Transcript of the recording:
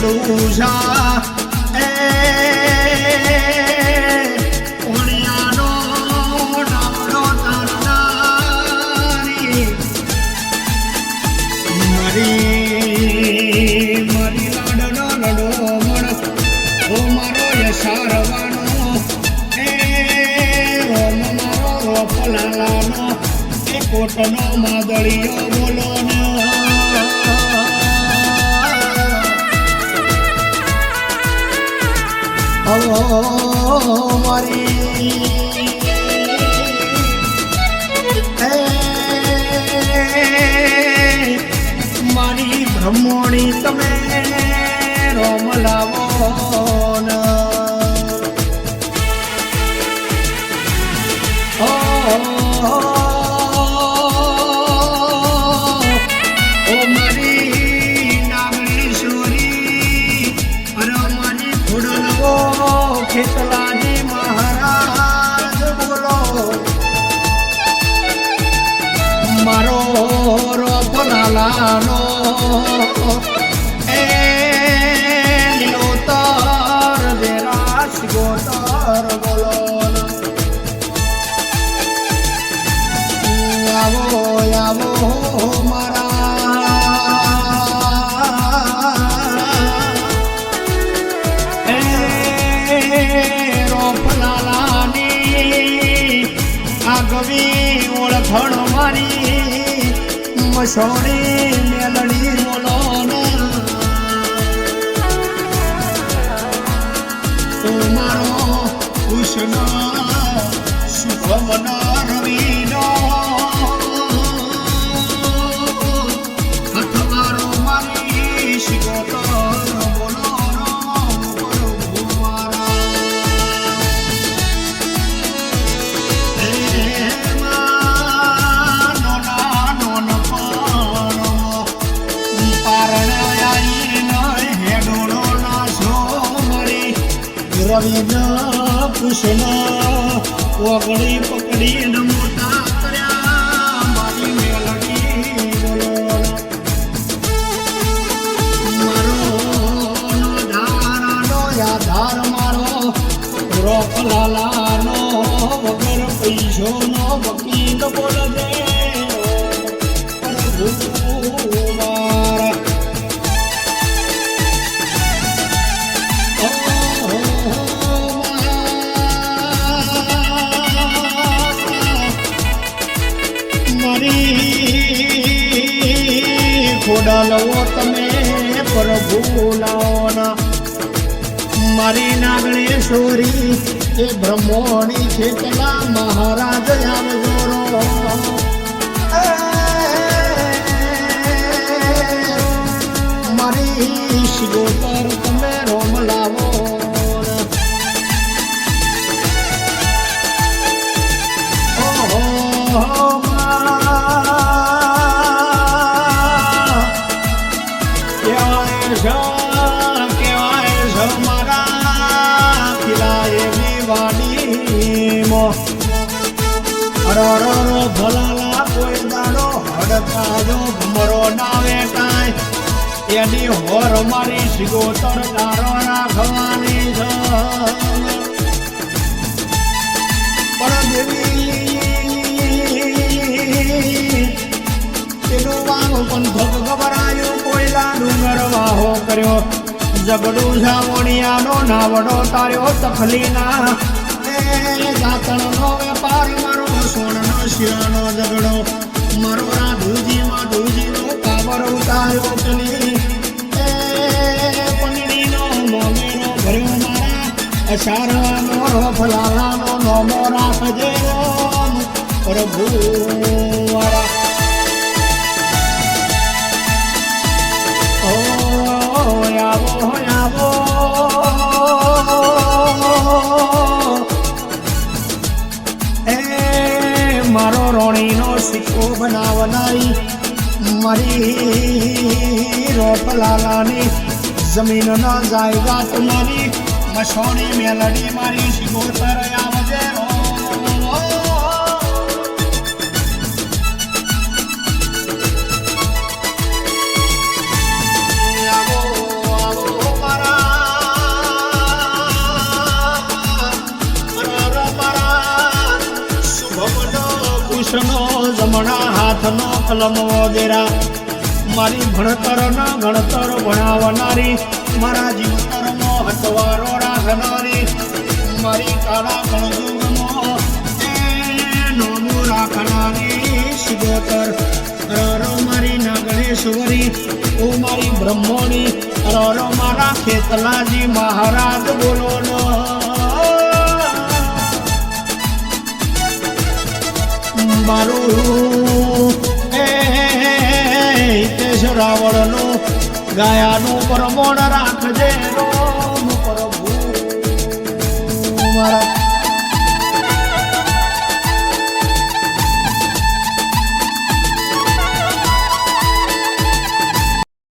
ઝઘડું જા એ ઓણિયાનો નાવડો તારનારી મારી લાડનો લડો મણ ઓ મારો યશારવાનો એ રોમ મારો રોપલાલાનો એ કોટનો માદળિયો બોલો ને મારી મારી બ્રહ્મણી તમે રોમ લાવો ઓ મારી નાગેશ્વરી અરે મારી ખોડલવો ખેતલાજી મહારાજ બોલો મારો રોપલાલાનો એ લીલોતર દેરાશ ગોતર બોલો આવો આવો મારા રોપલાલાની આગવી ઓળખણ મારી મસોણી મેલડી બોલો તો મારો કૃષ્ણ શુભમન રવિનો હથવારો મારી શિકોતર બોલો રવિના કૃષ્ણ ઓગળી પકડીને મોટા કર્યા મારી મેલડી બોલો મારો ધારાનો આધાર મારો રોપલાલાનો વગર પૈસોનો વકીલ બોલ દે ખોડાલવો તમે પ્રભુ લાવના મારી નાગણેશ્વરી એ બ્રહ્મોણી ખેતલા મહારાજ આવજો મારી શિગોતર તમે રોમ લાવો ભલાલા કોઈ દાડો હડકાજો ભમરો ના વેટાય એની હોર મારી શિગોતર તારો રાખવાની છે પણ દેવી પેલું વાહો પણ ભગ ગભરાયું કોઈલા ડુંગર વાહો કર્યો ઝઘડું ઝાવણિયાનો નાવડો તાર્યો તખલીના દાતણનો વેપાર મારો સોનનો શિરાનો ઝઘડો મારો રાધુજીનો કાબર ઉતાર્યો કલી એ પંગડીનો મોમેરો ભર્યો મારા અસારવાનો રોફલાલાનો નોમો રાખજે પ્રભુ મારા આવો આવો મારો રોણીનો સિક્કો બનાવનારી મારી રોપલાલાની જમીનના જાયદાદ મારી મસોણી મેલડી મારી શિગોતર આવજે આવો આવો જમણા હાથનો કલમ વગેરા મારી ભણતરના ગણતર ભણાવનારી મારા જીવતરમાં હટવારો રાખનારી મારી કાળા કળજુગમાં નોમું રાખનારી શિગોતર રો મારી નાગણેશ્વરી ઓ મારી બ્રહ્મણી રો મારા ખેતલાજી મહારાજ બોલો નો મારું રાવણનું ગાયાનું પરમોણ રાખજે રોમ પ્રભુ મારા